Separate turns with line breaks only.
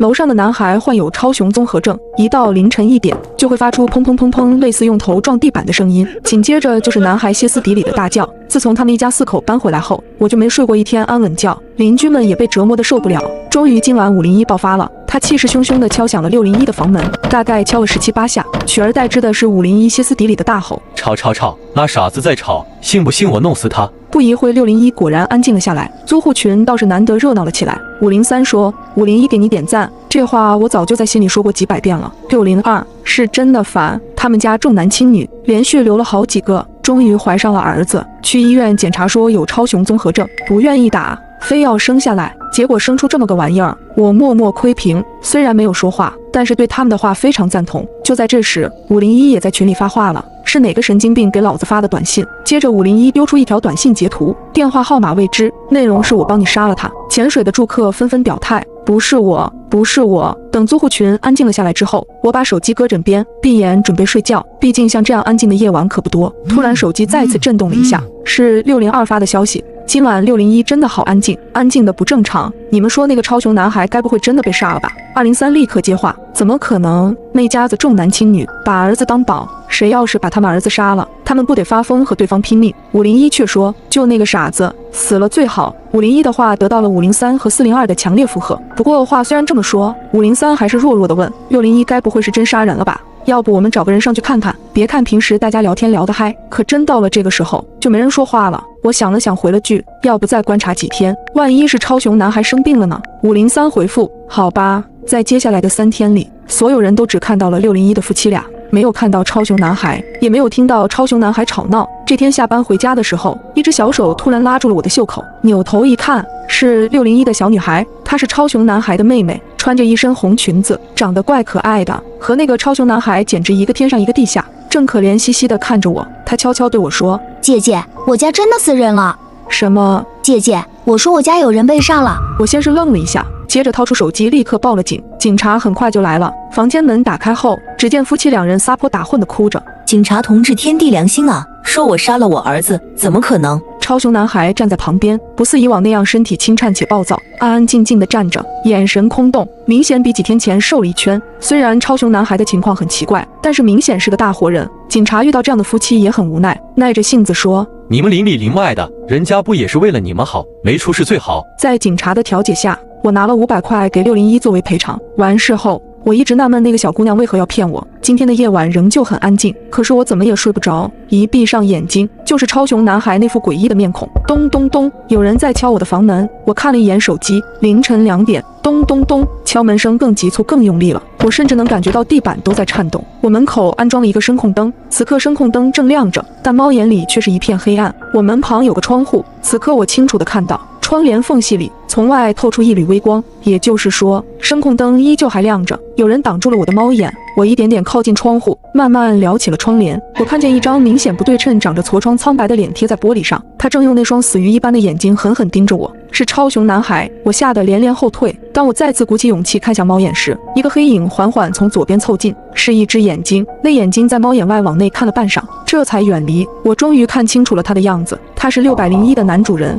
楼上的男孩患有超雄综合症，一到凌晨1点就会发出砰砰砰砰类似用头撞地板的声音，紧接着就是男孩歇斯底里的大叫。自从他们一家4口搬回来后，我就没睡过一天安稳觉，邻居们也被折磨得受不了。终于今晚501爆发了，他气势汹汹地敲响了601的房门，大概敲了17、18下，取而代之的是501歇斯底里的大吼：
吵吵吵，拉傻子在吵，信不信我弄死他？
不一会601果然安静了下来，租户群倒是难得热闹了起来。503说：“501给你点赞。”这话我早就在心里说过几百遍了。602是真的烦，他们家重男轻女，连续留了好几个，终于怀上了儿子，去医院检查说有超雄综合症，不愿意打，非要生下来，结果生出这么个玩意儿。我默默窥屏，虽然没有说话，但是对他们的话非常赞同。就在这时，501也在群里发话了。是哪个神经病给老子发的短信？接着501丢出一条短信截图，电话号码未知，内容是我帮你杀了他。潜水的住客纷纷表态，不是我，不是我。等租户群安静了下来之后，我把手机搁枕边，闭眼准备睡觉。毕竟像这样安静的夜晚可不多。突然手机再次震动了一下，是602发的消息。今晚601真的好安静，安静的不正常。你们说那个超雄男孩该不会真的被杀了吧？203立刻接话，怎么可能？那家子重男轻女，把儿子当宝，谁要是把他们儿子杀了，他们不得发疯和对方拼命？501却说，就那个傻子死了最好。501的话得到了503和402的强烈附和。不过话虽然这么说，503还是弱弱的问601，该不会是真杀人了吧？要不我们找个人上去看看？别看平时大家聊天聊得嗨，可真到了这个时候就没人说话了。我想了想回了句，要不再观察几天，万一是超雄男孩生病了呢？503回复，好吧。在接下来的3天里，所有人都只看到了601的夫妻俩，没有看到超雄男孩，也没有听到超雄男孩吵闹。这天下班回家的时候，一只小手突然拉住了我的袖口，扭头一看，是601的小女孩，她是超雄男孩的妹妹，穿着一身红裙子，长得怪可爱的，和那个超雄男孩简直一个天上一个地下，正可怜兮兮地看着我。她悄悄对我说：“
姐姐，我家真的死人了。”
什么？
姐姐，我说我家有人被杀了。
我先是愣了一下，接着掏出手机立刻报了警。警察很快就来了，房间门打开后，只见夫妻2人撒泼打混的哭着：“
警察同志，天地良心啊，说我杀了我儿子，怎么可能？”
超雄男孩站在旁边，不似以往那样身体轻颤且暴躁，安安静静地站着，眼神空洞，明显比几天前瘦了一圈。虽然超雄男孩的情况很奇怪，但是明显是个大活人。警察遇到这样的夫妻也很无奈，耐着性子说：“
你们邻里邻外的，人家不也是为了你们好，没出事最好。”
在警察的调解下，我拿了500块给601作为赔偿。完事后，我一直纳闷那个小姑娘为何要骗我。今天的夜晚仍旧很安静，可是我怎么也睡不着。一闭上眼睛，就是超雄男孩那副诡异的面孔。咚咚咚，有人在敲我的房门。我看了一眼手机，凌晨2点。咚咚咚，敲门声更急促更用力了，我甚至能感觉到地板都在颤动。我门口安装了一个声控灯，此刻声控灯正亮着，但猫眼里却是一片黑暗。我门旁有个窗户，此刻我清楚地看到窗帘缝隙里从外透出一缕微光，也就是说声控灯依旧还亮着。有人挡住了我的猫眼，我一点点靠近窗户，慢慢撩起了窗帘。我看见一张明显不对称、长着痤疮苍白的脸贴在玻璃上，他正用那双死鱼一般的眼睛狠狠盯着我。是超雄男孩，我吓得连连后退。当我再次鼓起勇气看向猫眼时，一个黑影缓缓从左边凑近，是一只眼睛。那眼睛在猫眼外往内看了半晌，这才远离。我终于看清楚了他的样子，他是601的男主人。